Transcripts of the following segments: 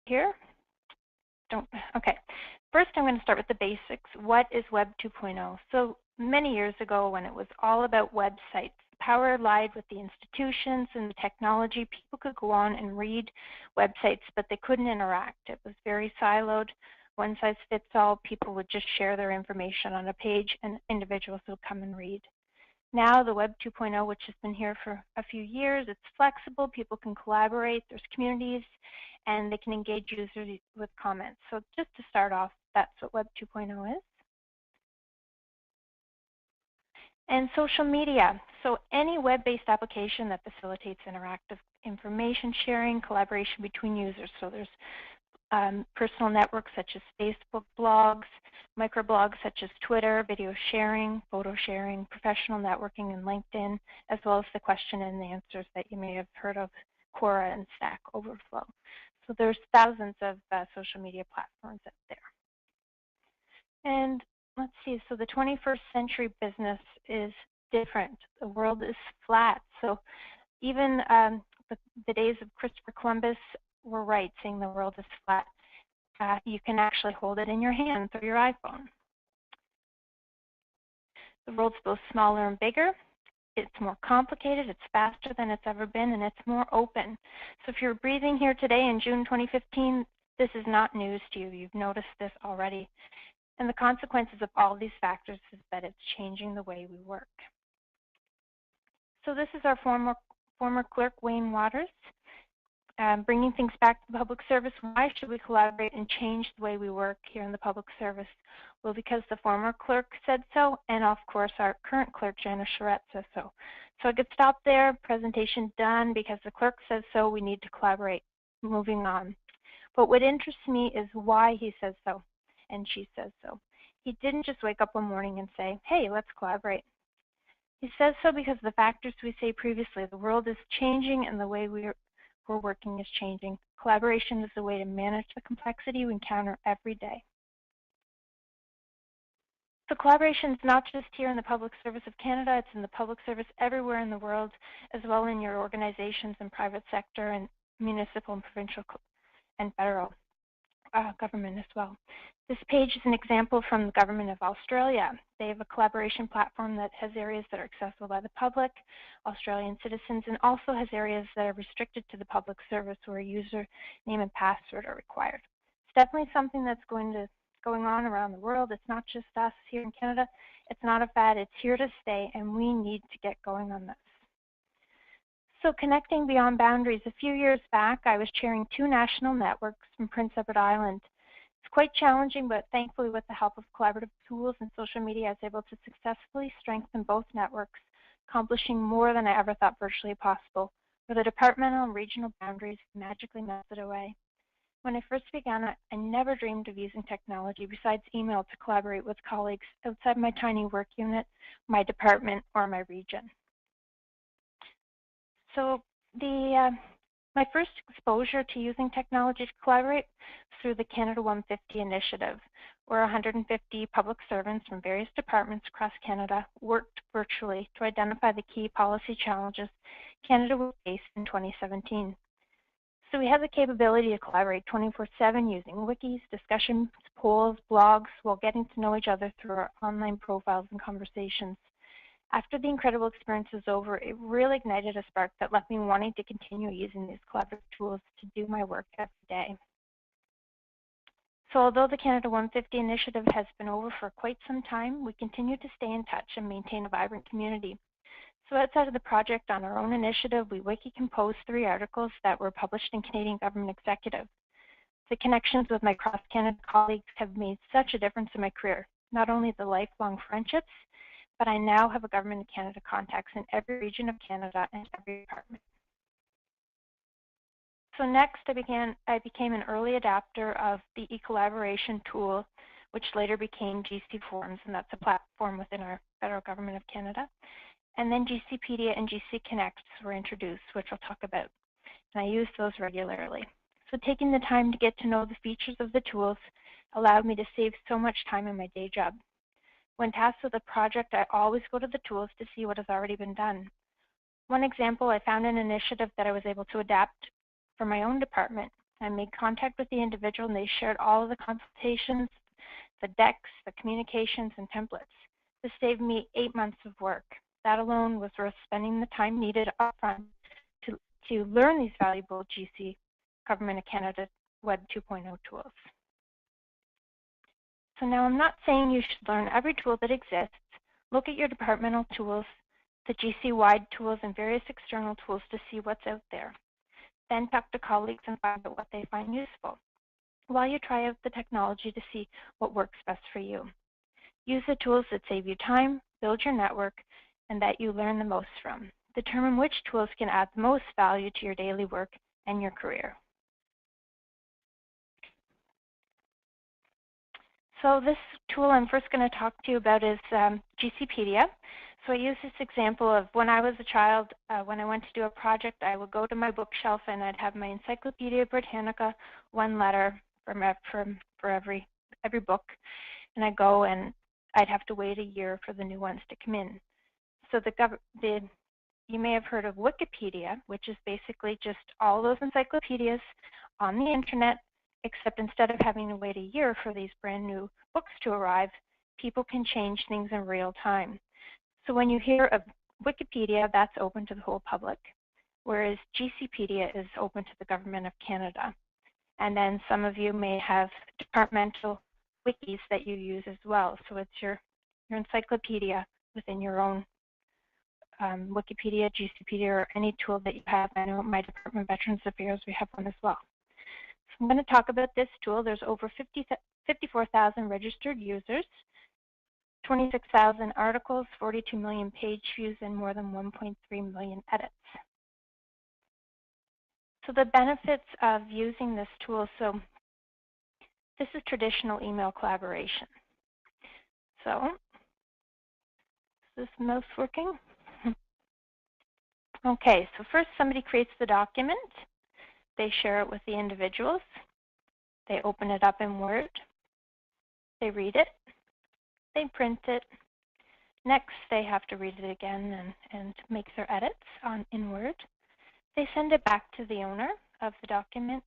here. Okay. First, I'm going to start with the basics. What is Web 2.0? So many years ago, when it was all about websites, the power lied with the institutions and the technology. People could go on and read websites, but they couldn't interact. It was very siloed, one size fits all. People would just share their information on a page, and individuals would come and read. Now, the Web 2.0, which has been here for a few years, it's flexible. People can collaborate. There's communities, and they can engage users with comments. So just to start off, that's what Web 2.0 is. And social media. So any web-based application that facilitates interactive information sharing, collaboration between users. So there's personal networks such as Facebook, blogs, microblogs such as Twitter, video sharing, photo sharing, professional networking, and LinkedIn, as well as the question and answers that you may have heard of, Quora and Stack Overflow. So there's thousands of social media platforms out there. And let's see, so the 21st century business is different. The world is flat. So even the days of Christopher Columbus were right, saying the world is flat. You can actually hold it in your hand through your iPhone. The world's both smaller and bigger. It's more complicated, it's faster than it's ever been, and it's more open. So if you're breathing here today in June 2015, this is not news to you. You've noticed this already. And the consequences of all these factors is that it's changing the way we work. So this is our former clerk, Wayne Waters. Bringing things back to the public service, why should we collaborate and change the way we work here in the public service? Well, because the former clerk said so, and of course our current clerk, Janice Charette, says so. So I could stop there, presentation done, because the clerk says so, we need to collaborate. Moving on. But what interests me is why he says so, and she says so. He didn't just wake up one morning and say, hey, let's collaborate. He says so because the factors we say previously, the world is changing and the way we're working is changing. Collaboration is a way to manage the complexity we encounter every day. So collaboration is not just here in the public service of Canada, it's in the public service everywhere in the world, as well in your organizations and private sector and municipal and provincial and federal government as well. This page is an example from the Government of Australia. They have a collaboration platform that has areas that are accessible by the public, Australian citizens, and also has areas that are restricted to the public service where a user name and password are required. It's definitely something that's going on around the world. It's not just us here in Canada. It's not a fad. It's here to stay, and we need to get going on this. So connecting beyond boundaries, a few years back, I was chairing 2 national networks from Prince Edward Island. It's quite challenging, but thankfully with the help of collaborative tools and social media, I was able to successfully strengthen both networks, accomplishing more than I ever thought virtually possible, where the departmental and regional boundaries magically melted away. When I first began, I never dreamed of using technology besides email to collaborate with colleagues outside my tiny work unit, my department, or my region. So my first exposure to using technology to collaborate was through the Canada 150 initiative, where 150 public servants from various departments across Canada worked virtually to identify the key policy challenges Canada would face in 2017. So we have the capability to collaborate 24/7 using wikis, discussions, polls, blogs, while getting to know each other through our online profiles and conversations. After the incredible experience was over, it really ignited a spark that left me wanting to continue using these collaborative tools to do my work every day. So although the Canada 150 initiative has been over for quite some time, we continue to stay in touch and maintain a vibrant community. So outside of the project, on our own initiative, we wiki-composed 3 articles that were published in Canadian Government Executive. The connections with my cross-Canada colleagues have made such a difference in my career, not only the lifelong friendships, but I now have a Government of Canada contacts in every region of Canada and every department. So next, I became an early adapter of the eCollaboration tool, which later became GC Forums, and that's a platform within our federal Government of Canada. And then GCpedia and GC Connects were introduced, which I'll talk about, and I use those regularly. So taking the time to get to know the features of the tools allowed me to save so much time in my day job. When tasked with a project, I always go to the tools to see what has already been done. One example, I found an initiative that I was able to adapt for my own department. I made contact with the individual and they shared all of the consultations, the decks, the communications, and templates. This saved me 8 months of work. That alone was worth spending the time needed upfront to learn these valuable GC Government of Canada Web 2.0 tools. So now I'm not saying you should learn every tool that exists. Look at your departmental tools, the GC-wide tools, and various external tools to see what's out there. Then talk to colleagues and find out what they find useful, while you try out the technology to see what works best for you. Use the tools that save you time, build your network, and that you learn the most from. Determine which tools can add the most value to your daily work and your career. So this tool I'm first going to talk to you about is GCpedia. So I use this example of when I was a child, when I went to do a project, I would go to my bookshelf and I'd have my Encyclopedia Britannica, one letter for every book. And I'd go and I'd have to wait a year for the new ones to come in. So you may have heard of Wikipedia, which is basically just all those encyclopedias on the internet, except instead of having to wait a year for these brand new books to arrive, people can change things in real time. So when you hear of Wikipedia, that's open to the whole public, whereas GCpedia is open to the Government of Canada. And then some of you may have departmental wikis that you use as well. So it's your encyclopedia within your own Wikipedia, GCpedia, or any tool that you have. I know at my Department of Veterans Affairs, we have one as well. So I'm going to talk about this tool. There's over 54,000 registered users, 26,000 articles, 42 million page views, and more than 1.3 million edits. So the benefits of using this tool, so this is traditional email collaboration. So, is this mouse working? Okay, so first somebody creates the document. They share it with the individuals. They open it up in Word. They read it. They print it. Next, they have to read it again and make their edits in Word. They send it back to the owner of the document,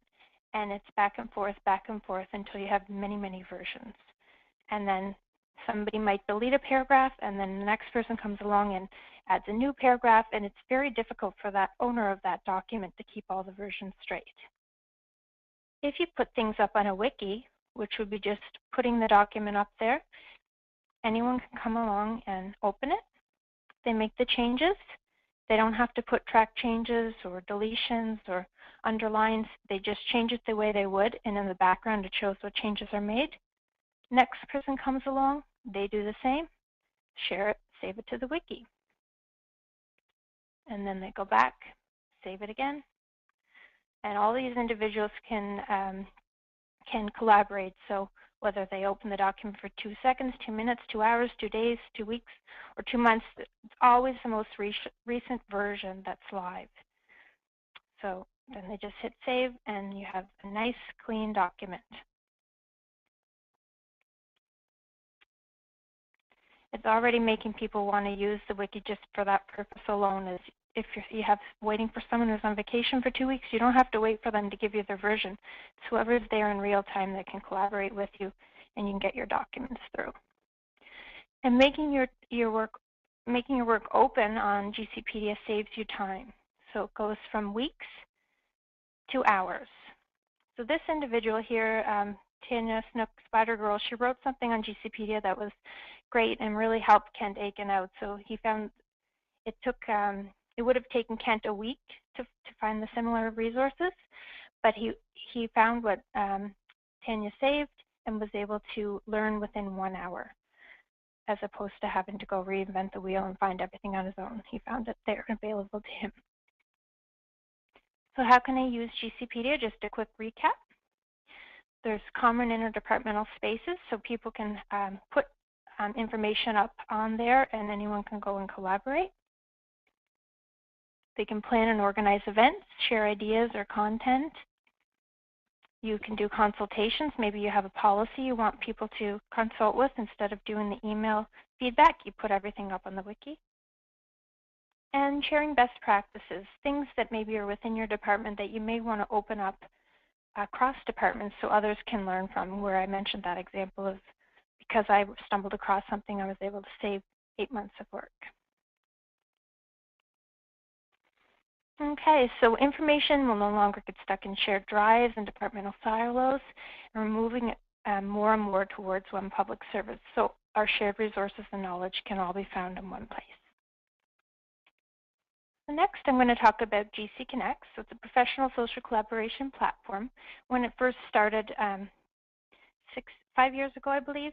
and it's back and forth until you have many, many versions. And then somebody might delete a paragraph, and then the next person comes along and adds a new paragraph, and it's very difficult for that owner of that document to keep all the versions straight. If you put things up on a wiki, which would be just putting the document up there, anyone can come along and open it. They make the changes. They don't have to put track changes or deletions or underlines. They just change it the way they would, and in the background it shows what changes are made. Next person comes along, they do the same, share it, save it to the wiki. And then they go back, save it again. And all these individuals can collaborate. So whether they open the document for 2 seconds, 2 minutes, 2 hours, 2 days, 2 weeks, or 2 months, it's always the most recent version that's live. So then they just hit save, and you have a nice, clean document. It's already making people want to use the wiki just for that purpose alone. As if you have waiting for someone who's on vacation for 2 weeks, you don't have to wait for them to give you their version. It's whoever's there in real time that can collaborate with you, and you can get your documents through. And making your work open on GCpedia saves you time. So it goes from weeks to hours. So this individual here, Tanya Snook Spider Girl, she wrote something on GCpedia that was great and really helped Kent Aiken out. So he found it would have taken Kent a week to find the similar resources, but he found what Tanya saved and was able to learn within 1 hour, as opposed to having to go reinvent the wheel and find everything on his own. He found it there available to him. So how can I use GCpedia? Just a quick recap. There's common interdepartmental spaces, so people can put information up on there and anyone can go and collaborate. They can plan and organize events, share ideas or content. You can do consultations. Maybe you have a policy you want people to consult with. Instead of doing the email feedback, you put everything up on the wiki. And sharing best practices, things that maybe are within your department that you may want to open up across departments so others can learn from, where I mentioned that example of because I stumbled across something, I was able to save 8 months of work. Okay, so information will no longer get stuck in shared drives and departmental silos, and we're moving more and more towards one public service. So our shared resources and knowledge can all be found in one place. So next, I'm going to talk about GC Connect. So it's a professional social collaboration platform. When it first started 5 years ago, I believe,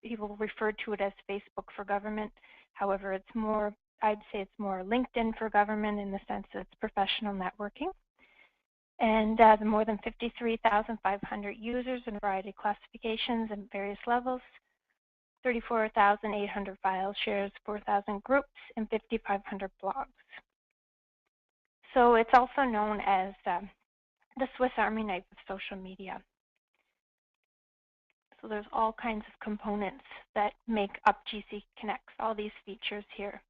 people referred to it as Facebook for government. However, it's more, I'd say it's more LinkedIn for government in the sense that it's professional networking. And more than 53,500 users in a variety of classifications and various levels, 34,800 file shares, 4,000 groups, and 5,500 blogs. So it's also known as the Swiss Army knife of social media. So there's all kinds of components that make up GC Connects, all these features here.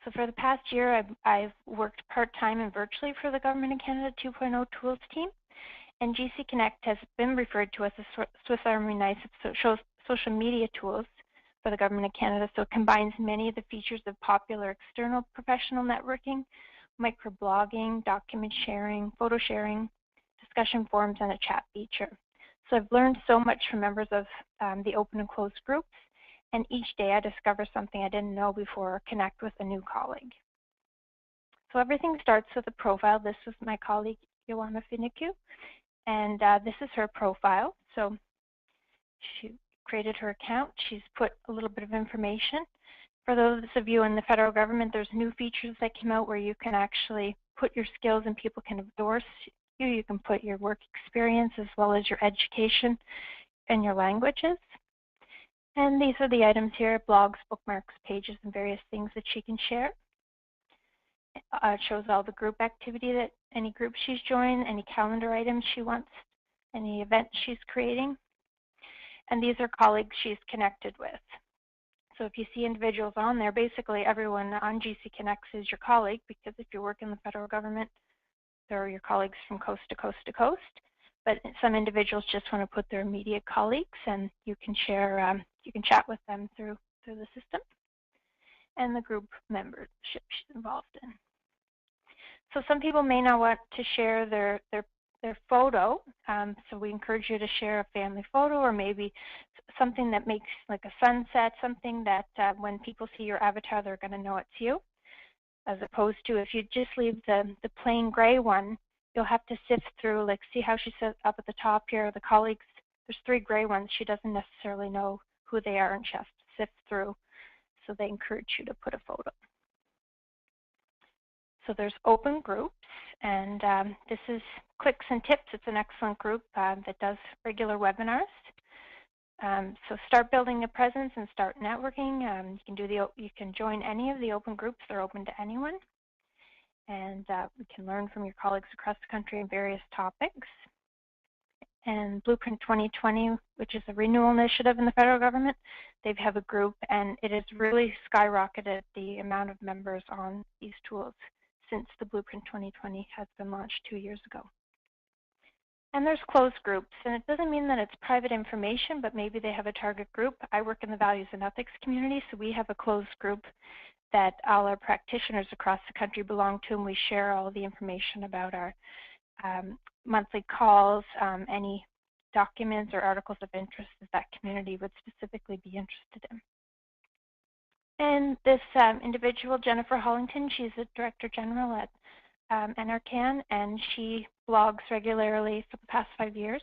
So for the past year, I've worked part-time and virtually for the Government of Canada 2.0 Tools team. And GC Connect has been referred to as the Swiss Army knife of social media tools for the Government of Canada. So it combines many of the features of popular external professional networking, microblogging, document sharing, photo sharing, discussion forums, and a chat feature. So I've learned so much from members of the open and closed groups, and each day I discover something I didn't know before or connect with a new colleague. So everything starts with a profile. This was my colleague, Joanna Finicu, and this is her profile. So she created her account. She's put a little bit of information. For those of you in the federal government, there's new features that came out where you can actually put your skills and people can endorse you. You can put your work experience as well as your education and your languages. And these are the items here: blogs, bookmarks, pages, and various things that she can share. It shows all the group activity that any group she's joined, any calendar items she wants, any events she's creating. And these are colleagues she's connected with. So if you see individuals on there, basically everyone on GC Connects is your colleague, because if you work in the federal government, they're your colleagues from coast to coast to coast. But some individuals just want to put their immediate colleagues, and you can share, you can chat with them through the system, and the group membership she's involved in. So some people may not want to share their photo, so we encourage you to share a family photo, or maybe something that makes like a sunset, something that when people see your avatar, they're going to know it's you, as opposed to if you just leave the plain gray one, you'll have to sift through, like see how she says up at the top here, the colleagues, there's 3 gray ones. She doesn't necessarily know who they are, and she has to sift through, so they encourage you to put a photo. So there's open groups, and this is Clicks and Tips. It's an excellent group that does regular webinars. So start building a presence and start networking. You can join any of the open groups. They're open to anyone. And we can learn from your colleagues across the country on various topics. And Blueprint 2020, which is a renewal initiative in the federal government, they have a group, and it has really skyrocketed the amount of members on these tools since the Blueprint 2020 has been launched 2 years ago. And there's closed groups, and it doesn't mean that it's private information, but maybe they have a target group. I work in the values and ethics community, so we have a closed group that all our practitioners across the country belong to, and we share all the information about our monthly calls, any documents or articles of interest that that community would specifically be interested in. And this individual, Jennifer Hollington, she's the Director General at NRCan, and she blogs regularly for the past 5 years.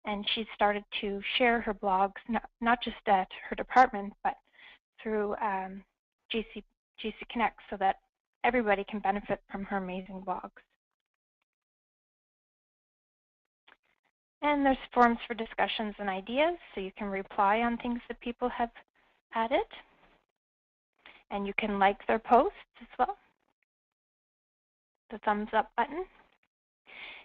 And she started to share her blogs, not just at her department, but through GC Connect, so that everybody can benefit from her amazing blogs. And there's forums for discussions and ideas, so you can reply on things that people have added. And you can like their posts as well, the thumbs up button.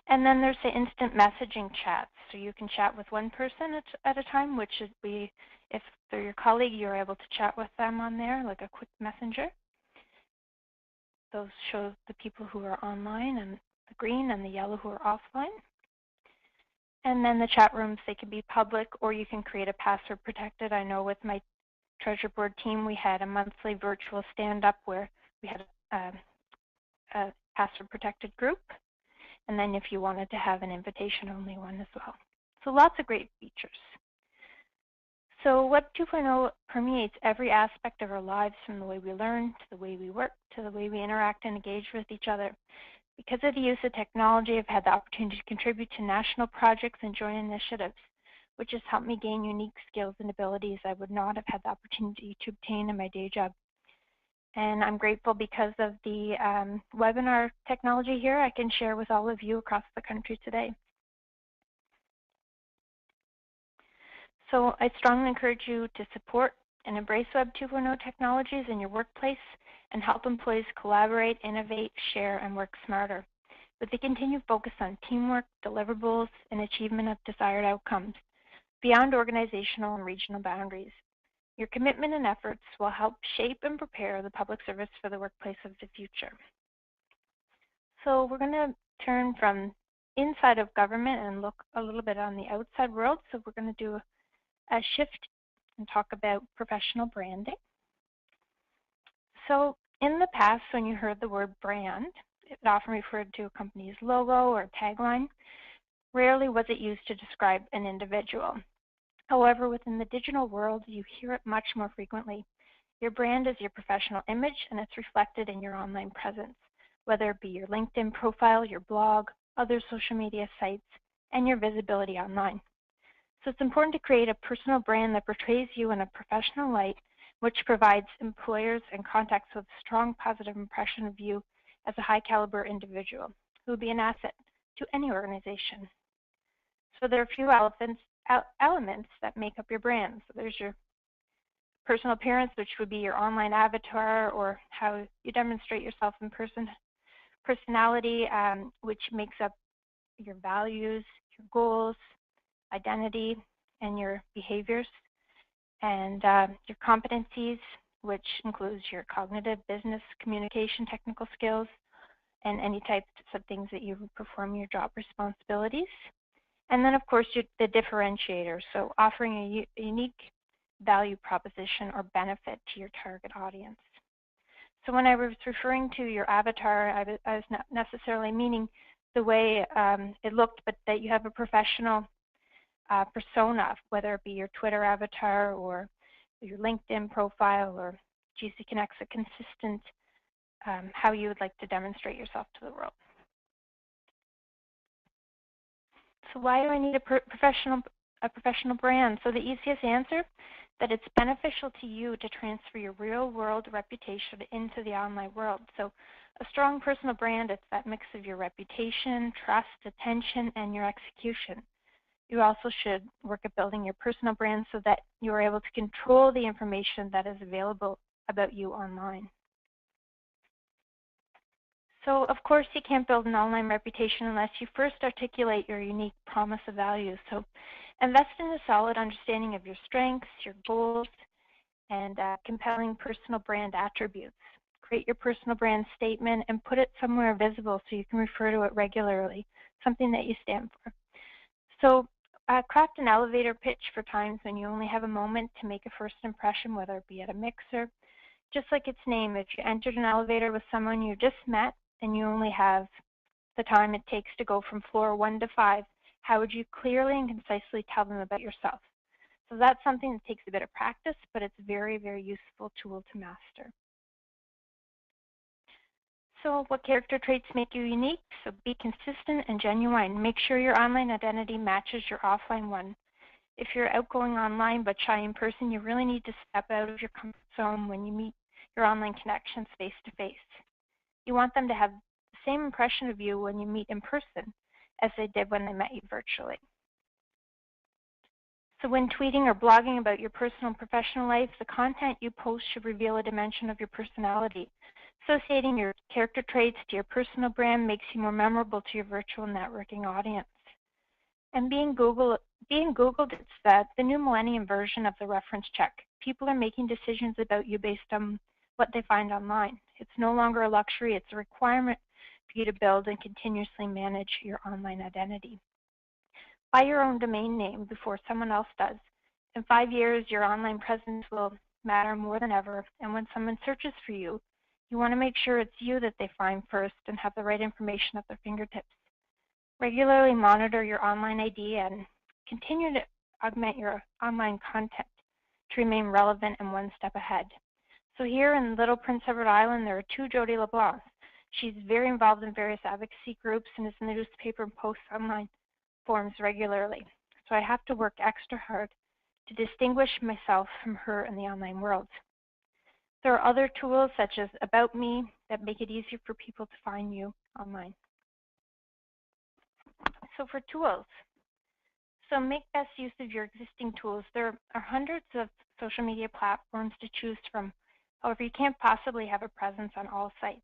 And then there's the instant messaging chats, so you can chat with one person at a time, which would be, if they're your colleague, you're able to chat with them on there, like a quick messenger. Those show the people who are online, and the green and the yellow who are offline. And then the chat rooms, they can be public, or you can create a password protected. I know with my Treasure Board team, we had a monthly virtual stand-up where we had a password protected group. And then if you wanted to have an invitation-only one as well. So lots of great features. So Web 2.0 permeates every aspect of our lives, from the way we learn, to the way we work, to the way we interact and engage with each other. Because of the use of technology, I've had the opportunity to contribute to national projects and join initiatives, which has helped me gain unique skills and abilities I would not have had the opportunity to obtain in my day job. And I'm grateful because of the webinar technology here I can share with all of you across the country today. So I strongly encourage you to support and embrace Web 2.0 technologies in your workplace and help employees collaborate, innovate, share, and work smarter, with a continued focus on teamwork, deliverables, and achievement of desired outcomes beyond organizational and regional boundaries. Your commitment and efforts will help shape and prepare the public service for the workplace of the future. So we're going to turn from inside of government and look a little bit on the outside world. So we're going to do a shift and talk about professional branding. So in the past, when you heard the word brand, it often referred to a company's logo or tagline. Rarely was it used to describe an individual. However, within the digital world, you hear it much more frequently. Your brand is your professional image, and it's reflected in your online presence, whether it be your LinkedIn profile, your blog, other social media sites, and your visibility online. So it's important to create a personal brand that portrays you in a professional light, which provides employers and contacts with a strong positive impression of you as a high-caliber individual who would be an asset to any organization. So there are a few elements that make up your brand. So there's your personal appearance, which would be your online avatar or how you demonstrate yourself in person. Personality, which makes up your values, your goals, identity, and your behaviors. And your competencies, which includes your cognitive, business, communication, technical skills, and any types of things that you perform your job responsibilities. And then, of course, the differentiator, so offering a unique value proposition or benefit to your target audience. So when I was referring to your avatar, I was not necessarily meaning the way it looked, but that you have a professional persona, whether it be your Twitter avatar or your LinkedIn profile or GC Connect's a consistent how you would like to demonstrate yourself to the world. So why do I need a professional brand? So the easiest answer, that it's beneficial to you to transfer your real-world reputation into the online world. So a strong personal brand, it's that mix of your reputation, trust, attention, and your execution. You also should work at building your personal brand so that you are able to control the information that is available about you online. So, of course, you can't build an online reputation unless you first articulate your unique promise of value. So, invest in a solid understanding of your strengths, your goals, and compelling personal brand attributes. Create your personal brand statement and put it somewhere visible so you can refer to it regularly, something that you stand for. So, craft an elevator pitch for times when you only have a moment to make a first impression, whether it be at a mixer. Just like its name, if you entered an elevator with someone you just met and you only have the time it takes to go from floor 1 to 5, how would you clearly and concisely tell them about yourself? So that's something that takes a bit of practice, but it's a very, very useful tool to master. So what character traits make you unique? So be consistent and genuine. Make sure your online identity matches your offline one. If you're outgoing online but shy in person, you really need to step out of your comfort zone when you meet your online connections face to face. You want them to have the same impression of you when you meet in person as they did when they met you virtually. So when tweeting or blogging about your personal and professional life, the content you post should reveal a dimension of your personality. Associating your character traits to your personal brand makes you more memorable to your virtual networking audience. And being Googled, it's the new millennium version of the reference check. People are making decisions about you based on what they find online. It's no longer a luxury, it's a requirement for you to build and continuously manage your online identity. Buy your own domain name before someone else does. In 5 years, your online presence will matter more than ever, and when someone searches for you, you want to make sure it's you that they find first and have the right information at their fingertips. Regularly monitor your online ID and continue to augment your online content to remain relevant and one step ahead. So here in Little Prince Edward Island, there are two Jody LeBlanc. She's very involved in various advocacy groups and is in the newspaper and posts online forums regularly. So I have to work extra hard to distinguish myself from her in the online world. There are other tools such as About Me that make it easier for people to find you online. So for tools, so make best use of your existing tools. There are hundreds of social media platforms to choose from. However, you can't possibly have a presence on all sites.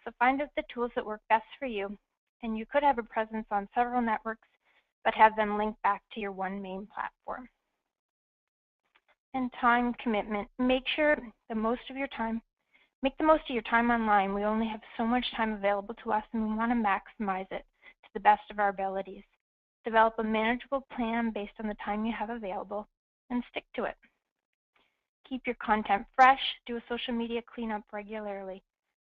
So find out the tools that work best for you, and you could have a presence on several networks, but have them linked back to your one main platform. And time commitment. Make the most of your time online. We only have so much time available to us, and we want to maximize it to the best of our abilities. Develop a manageable plan based on the time you have available, and stick to it. Keep your content fresh. Do a social media cleanup regularly.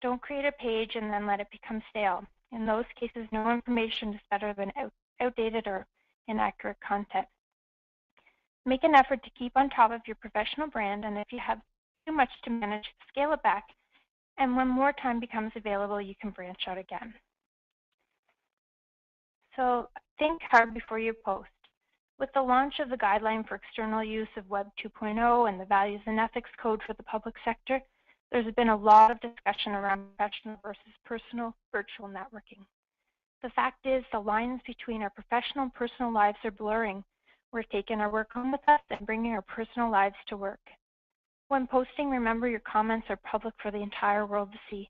Don't create a page and then let it become stale. In those cases, no information is better than outdated or inaccurate content. Make an effort to keep on top of your professional brand, and if you have too much to manage, scale it back. And when more time becomes available, you can branch out again. So think hard before you post. With the launch of the guideline for external use of Web 2.0 and the Values and Ethics Code for the public sector, there's been a lot of discussion around professional versus personal virtual networking. The fact is, the lines between our professional and personal lives are blurring. We're taking our work home with us and bringing our personal lives to work. When posting, remember your comments are public for the entire world to see.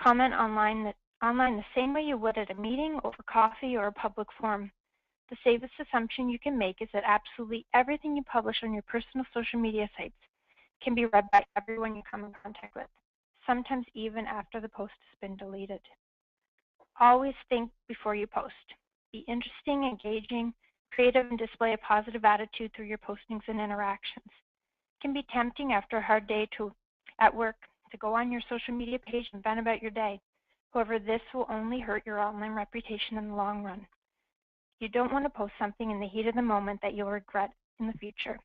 Comment online the same way you would at a meeting, over coffee, or a public forum. The safest assumption you can make is that absolutely everything you publish on your personal social media sites can be read by everyone you come in contact with, sometimes even after the post has been deleted. Always think before you post. Be interesting, engaging, creative, and display a positive attitude through your postings and interactions. It can be tempting after a hard day at work to go on your social media page and vent about your day. However, this will only hurt your online reputation in the long run. You don't want to post something in the heat of the moment that you'll regret in the future.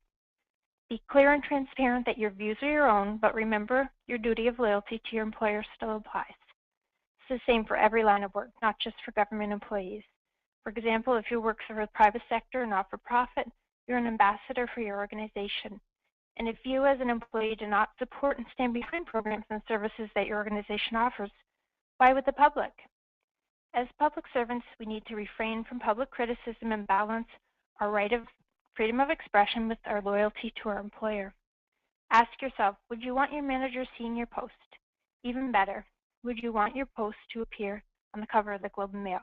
Be clear and transparent that your views are your own, but remember your duty of loyalty to your employer still applies. It's the same for every line of work, not just for government employees. For example, if you work for the private sector or not-for-profit, you're an ambassador for your organization. And if you as an employee do not support and stand behind programs and services that your organization offers, why would the public? As public servants, we need to refrain from public criticism and balance our right of freedom of expression with our loyalty to our employer. Ask yourself, would you want your manager seeing your post? Even better, would you want your post to appear on the cover of the Globe and Mail?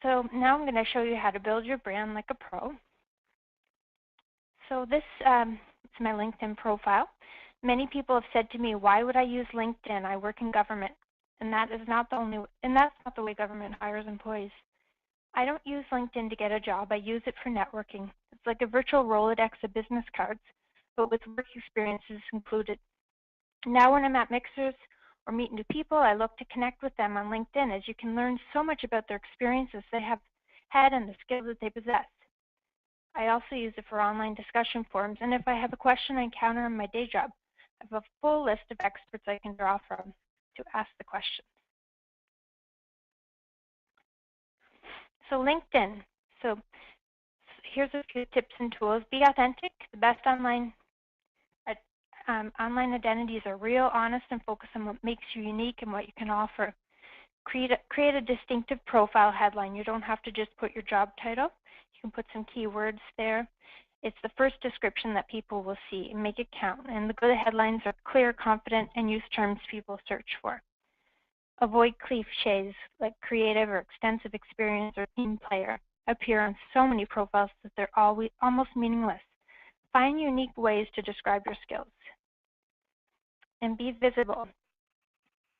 So now I'm going to show you how to build your brand like a pro. So this is my LinkedIn profile. Many people have said to me, why would I use LinkedIn? I work in government. And that's not the way government hires employees. I don't use LinkedIn to get a job. I use it for networking. It's like a virtual Rolodex of business cards, but with work experiences included. Now when I'm at mixers or meet new people, I look to connect with them on LinkedIn, as you can learn so much about their experiences they have had and the skills that they possess. I also use it for online discussion forums, and if I have a question I encounter in my day job, I have a full list of experts I can draw from to ask the questions. So LinkedIn. So here's a few tips and tools. Be authentic. The best online identities are real, honest, and focus on what makes you unique and what you can offer. Create a distinctive profile headline. You don't have to just put your job title. You can put some keywords there. It's the first description that people will see, and make it count. And the good headlines are clear, confident, and use terms people search for. Avoid cliches like creative or extensive experience or team player. Appear on so many profiles that they're almost meaningless. Find unique ways to describe your skills. And be visible.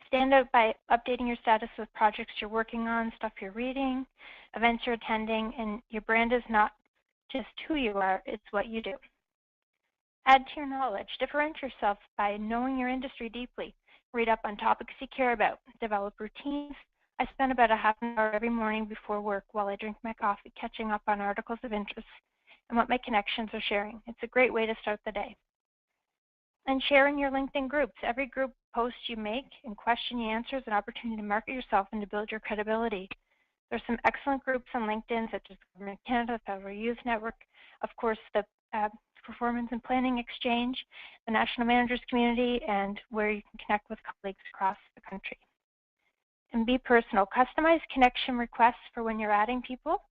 Stand out by updating your status with projects you're working on, stuff you're reading, events you're attending, and your brand is not just who you are, it's what you do. Add to your knowledge. Differentiate yourself by knowing your industry deeply. Read up on topics you care about. Develop routines. I spend about a half an hour every morning before work while I drink my coffee catching up on articles of interest and what my connections are sharing. It's a great way to start the day. And share in your LinkedIn groups. Every group post you make and question you answer is an opportunity to market yourself and to build your credibility. There's some excellent groups on LinkedIn, such as Government of Canada, Federal Youth Network, of course, the Performance and Planning Exchange, the National Managers Community, and where you can connect with colleagues across the country. And be personal. Customize connection requests for when you're adding people.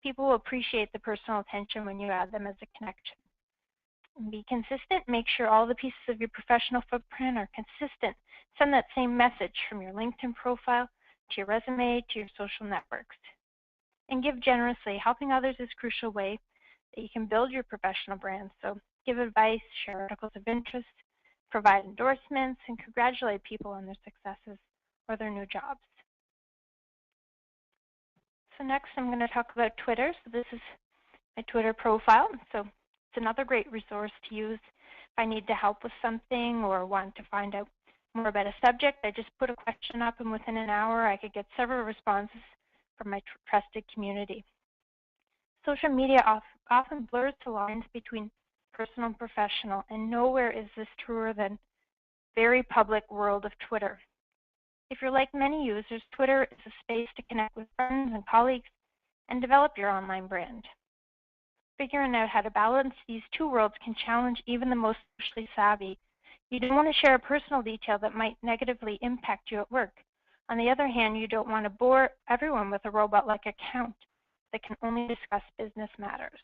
People will appreciate the personal attention when you add them as a connection. And be consistent. Make sure all the pieces of your professional footprint are consistent. Send that same message from your LinkedIn profile to your resume to your social networks. And give generously. Helping others is a crucial way that you can build your professional brand. So give advice, share articles of interest, provide endorsements, and congratulate people on their successes or their new jobs. So next I'm going to talk about Twitter. So this is my Twitter profile. So it's another great resource to use if I need to help with something or want to find out more about a subject. I just put a question up and within an hour I could get several responses from my trusted community. Social media often blurs the lines between personal and professional, and nowhere is this truer than very public world of Twitter. If you're like many users, Twitter is a space to connect with friends and colleagues and develop your online brand. Figuring out how to balance these two worlds can challenge even the most socially savvy. You don't want to share a personal detail that might negatively impact you at work. On the other hand, you don't want to bore everyone with a robot-like account that can only discuss business matters.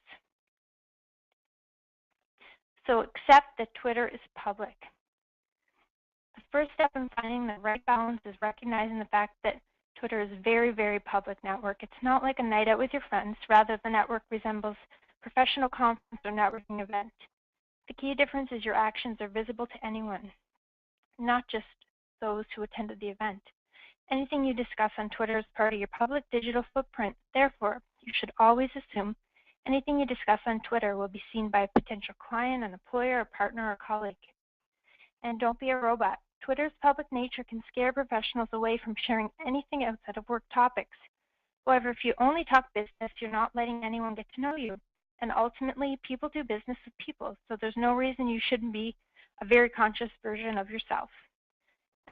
So accept that Twitter is public. The first step in finding the right balance is recognizing the fact that Twitter is a very, very public network. It's not like a night out with your friends. Rather, the network resembles a professional conference or networking event. The key difference is your actions are visible to anyone, not just those who attended the event. Anything you discuss on Twitter is part of your public digital footprint. Therefore, you should always assume anything you discuss on Twitter will be seen by a potential client, an employer, a partner, or colleague. And don't be a robot. Twitter's public nature can scare professionals away from sharing anything outside of work topics. However, if you only talk business, you're not letting anyone get to know you. And ultimately, people do business with people, so there's no reason you shouldn't be a very conscious version of yourself.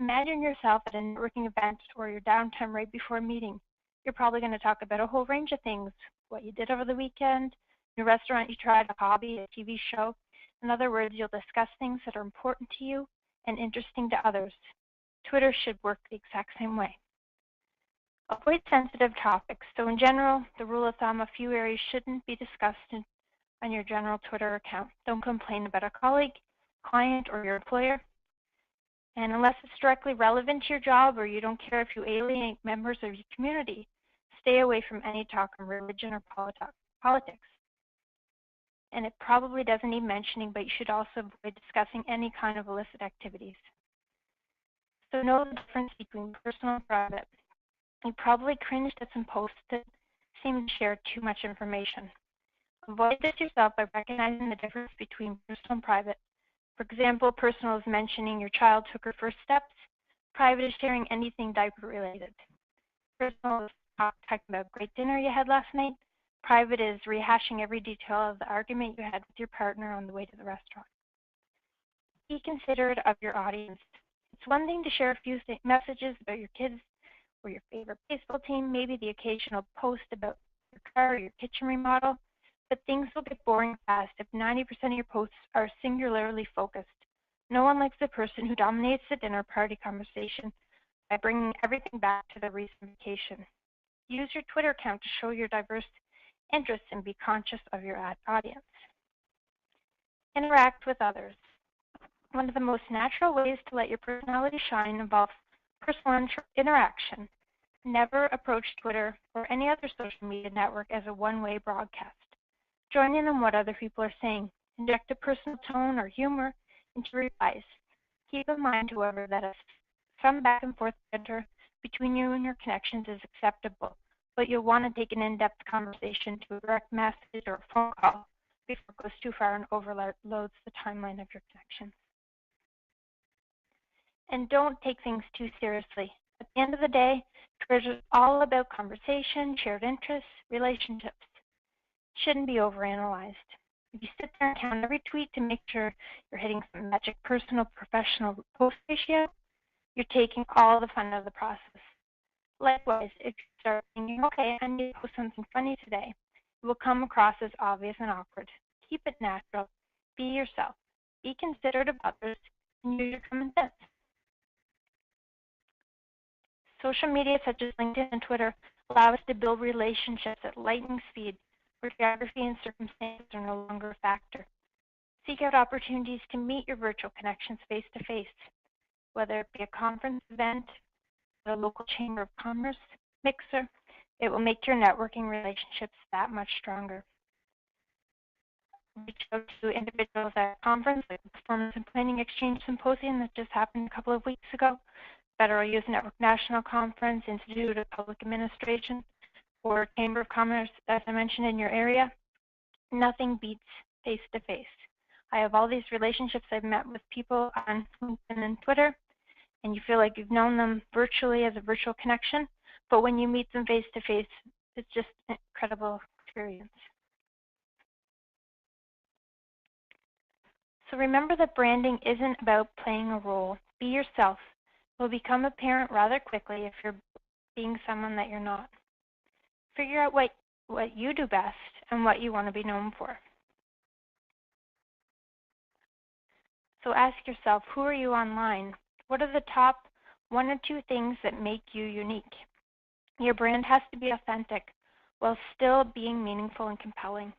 Imagine yourself at a networking event or your downtime right before a meeting. You're probably going to talk about a whole range of things, what you did over the weekend, new restaurant you tried, a hobby, a TV show. In other words, you'll discuss things that are important to you and interesting to others. Twitter should work the exact same way. Avoid sensitive topics. So in general, the rule of thumb, a few areas shouldn't be discussed on your general Twitter account. Don't complain about a colleague, client, or your employer. And unless it's directly relevant to your job or you don't care if you alienate members of your community, stay away from any talk on religion or politics. And it probably doesn't need mentioning, but you should also avoid discussing any kind of illicit activities. So know the difference between personal and private. You probably cringed at some posts that seem to share too much information. Avoid this yourself by recognizing the difference between personal and private. For example, personal is mentioning your child took her first steps. Private is sharing anything diaper related. Personal is talking about a great dinner you had last night. Private is rehashing every detail of the argument you had with your partner on the way to the restaurant. Be considerate of your audience. It's one thing to share a few messages about your kids or your favorite baseball team, maybe the occasional post about your car or your kitchen remodel, but things will get boring fast if 90% of your posts are singularly focused. No one likes the person who dominates the dinner party conversation by bringing everything back to the recent vacation. Use your Twitter account to show your diverse interests and be conscious of your audience. Interact with others. One of the most natural ways to let your personality shine involves personal interaction. Never approach Twitter or any other social media network as a one-way broadcast. Join in on what other people are saying. Inject a personal tone or humor into replies. Keep in mind, however, that a some back and forth banter between you and your connections is acceptable, but you'll want to take an in-depth conversation to a direct message or a phone call before it goes too far and overloads the timeline of your connections. And don't take things too seriously. At the end of the day, careers is all about conversation, shared interests, relationships. It shouldn't be overanalyzed. If you sit there and count every tweet to make sure you're hitting some magic personal-professional post ratio, you're taking all the fun out of the process. Likewise, if you start thinking, okay, I need to post something funny today, it will come across as obvious and awkward. Keep it natural. Be yourself. Be considerate of others and use your common sense. Social media such as LinkedIn and Twitter allow us to build relationships at lightning speed where geography and circumstances are no longer a factor. Seek out opportunities to meet your virtual connections face-to-face, whether it be a conference event, a local chamber of commerce, mixer. It will make your networking relationships that much stronger. Reach out to individuals at a conference like the Performance and Planning Exchange Symposium that just happened a couple of weeks ago, Federal Youth Network National Conference, Institute of Public Administration, or Chamber of Commerce, as I mentioned, in your area. Nothing beats face-to-face. I have all these relationships. I've met with people on LinkedIn and Twitter, and you feel like you've known them virtually as a virtual connection, but when you meet them face-to-face, it's just an incredible experience. So remember that branding isn't about playing a role. Be yourself. It will become apparent rather quickly if you're being someone that you're not. Figure out what you do best and what you want to be known for. So ask yourself, who are you online? What are the top 1 or 2 things that make you unique? Your brand has to be authentic while still being meaningful and compelling.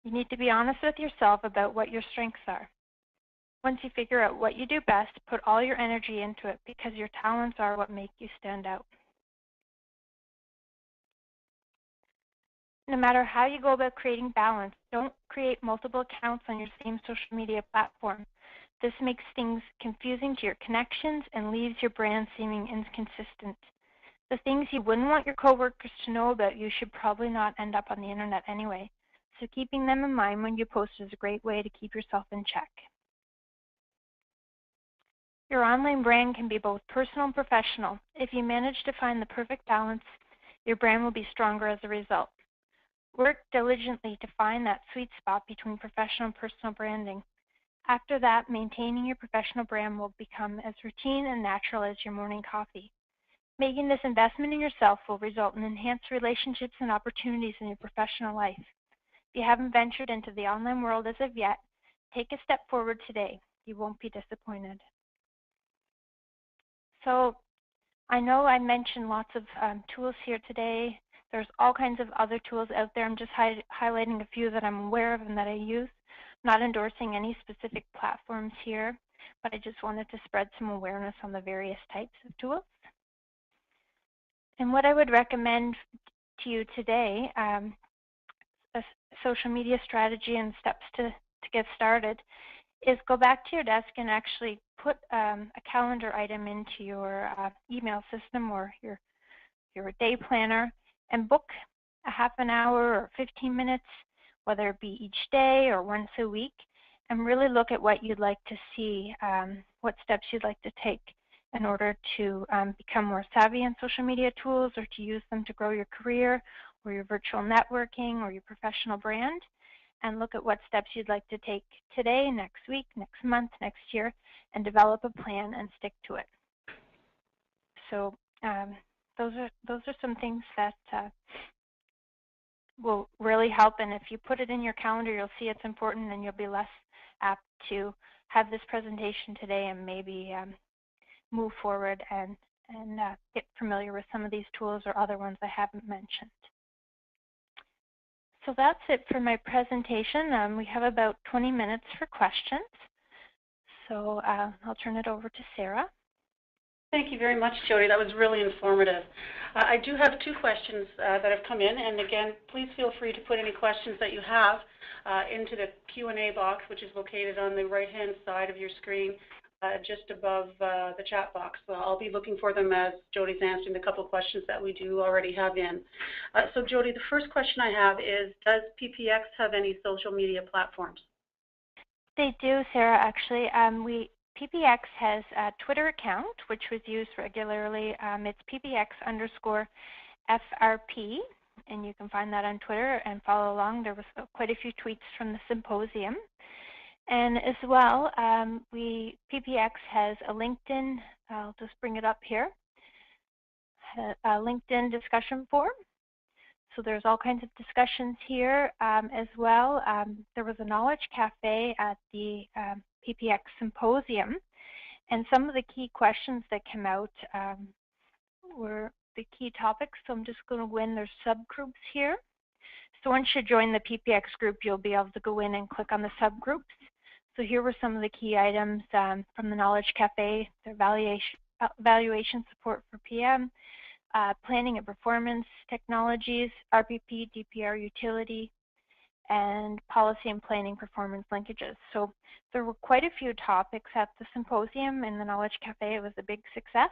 You need to be honest with yourself about what your strengths are. Once you figure out what you do best, put all your energy into it because your talents are what make you stand out. No matter how you go about creating balance, don't create multiple accounts on your same social media platform. This makes things confusing to your connections and leaves your brand seeming inconsistent. The things you wouldn't want your coworkers to know about you should probably not end up on the internet anyway. So keeping them in mind when you post is a great way to keep yourself in check. Your online brand can be both personal and professional. If you manage to find the perfect balance, your brand will be stronger as a result. Work diligently to find that sweet spot between professional and personal branding. After that, maintaining your professional brand will become as routine and natural as your morning coffee. Making this investment in yourself will result in enhanced relationships and opportunities in your professional life. If you haven't ventured into the online world as of yet, take a step forward today. You won't be disappointed. So I know I mentioned lots of tools here today. There's all kinds of other tools out there. I'm just highlighting a few that I'm aware of and that I use. I'm not endorsing any specific platforms here, but I just wanted to spread some awareness on the various types of tools. And what I would recommend to you today, a social media strategy and steps to get started, is go back to your desk and actually put a calendar item into your email system or your day planner and book a half an hour or 15 minutes, whether it be each day or once a week, and really look at what you'd like to see, what steps you'd like to take in order to become more savvy in social media tools or to use them to grow your career or your virtual networking or your professional brand, and look at what steps you'd like to take today, next week, next month, next year, and develop a plan and stick to it. So those are some things that will really help, and if you put it in your calendar, you'll see it's important and you'll be less apt to have this presentation today and maybe move forward and get familiar with some of these tools or other ones I haven't mentioned. So that's it for my presentation. We have about 20 minutes for questions. So I'll turn it over to Sarah. Thank you very much, Jody. That was really informative. I do have 2 questions that have come in, and again, please feel free to put any questions that you have into the Q&A box, which is located on the right-hand side of your screen. just above the chat box. So I'll be looking for them as Jody's answering the couple questions that we do already have in. So Jody, the first question I have is, does PPX have any social media platforms? They do, Sarah, actually. PPX has a Twitter account, which was used regularly. It's PPX_FRP, and you can find that on Twitter and follow along. There was quite a few tweets from the symposium. And as well, PPX has a LinkedIn, I'll just bring it up here, a LinkedIn discussion forum. So there's all kinds of discussions here as well. There was a knowledge cafe at the PPX symposium, and some of the key questions that came out were the key topics. So I'm just going to go in. There's subgroups here. So once you join the PPX group, you'll be able to go in and click on the subgroups. So here were some of the key items from the Knowledge Cafe: their evaluation support for PM, planning and performance technologies, RPP, DPR utility, and policy and planning performance linkages. So there were quite a few topics at the symposium in the Knowledge Cafe. It was a big success.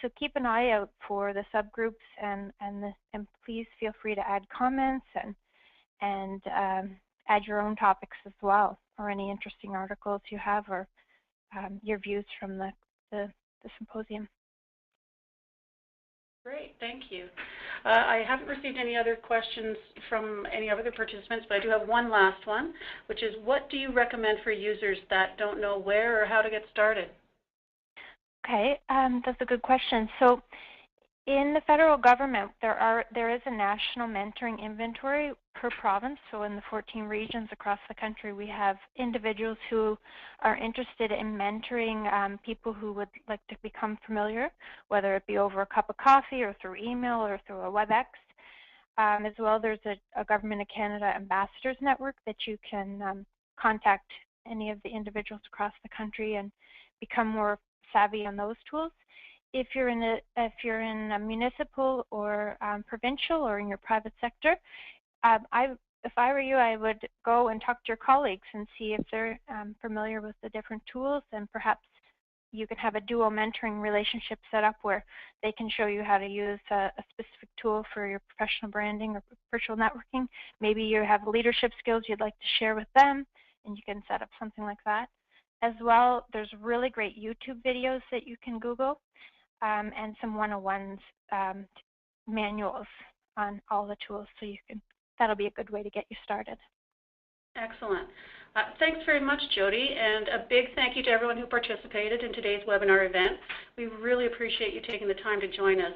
So keep an eye out for the subgroups, and please feel free to add comments and add your own topics as well, or any interesting articles you have, or your views from the symposium. Great, thank you. I haven't received any other questions from any other participants, but I do have one last one, which is, what do you recommend for users that don't know where or how to get started? Okay, that's a good question. So in the federal government, there is a national mentoring inventory per province. So in the 14 regions across the country, we have individuals who are interested in mentoring people who would like to become familiar, whether it be over a cup of coffee or through email or through a WebEx. As well, there's a Government of Canada Ambassadors Network that you can contact any of the individuals across the country and become more savvy on those tools. If you're in a municipal or provincial or in your private sector, if I were you, I would go and talk to your colleagues and see if they're familiar with the different tools, and perhaps you can have a dual mentoring relationship set up where they can show you how to use a specific tool for your professional branding or virtual networking. Maybe you have leadership skills you'd like to share with them, and you can set up something like that. As well, there's really great YouTube videos that you can Google, and some 101s manuals on all the tools, so that'll be a good way to get you started. Excellent. Thanks very much, Jody, and a big thank you to everyone who participated in today's webinar event. We really appreciate you taking the time to join us.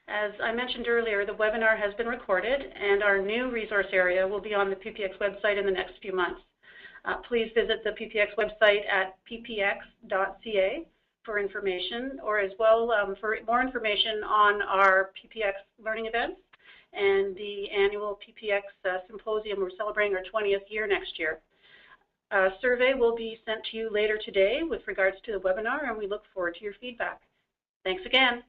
As I mentioned earlier, the webinar has been recorded, and our new resource area will be on the PPX website in the next few months. Please visit the PPX website at ppx.ca for information, or as well for more information on our PPX learning events and the annual PPX symposium. We're celebrating our 20th year next year. A survey will be sent to you later today with regards to the webinar, and we look forward to your feedback. Thanks again.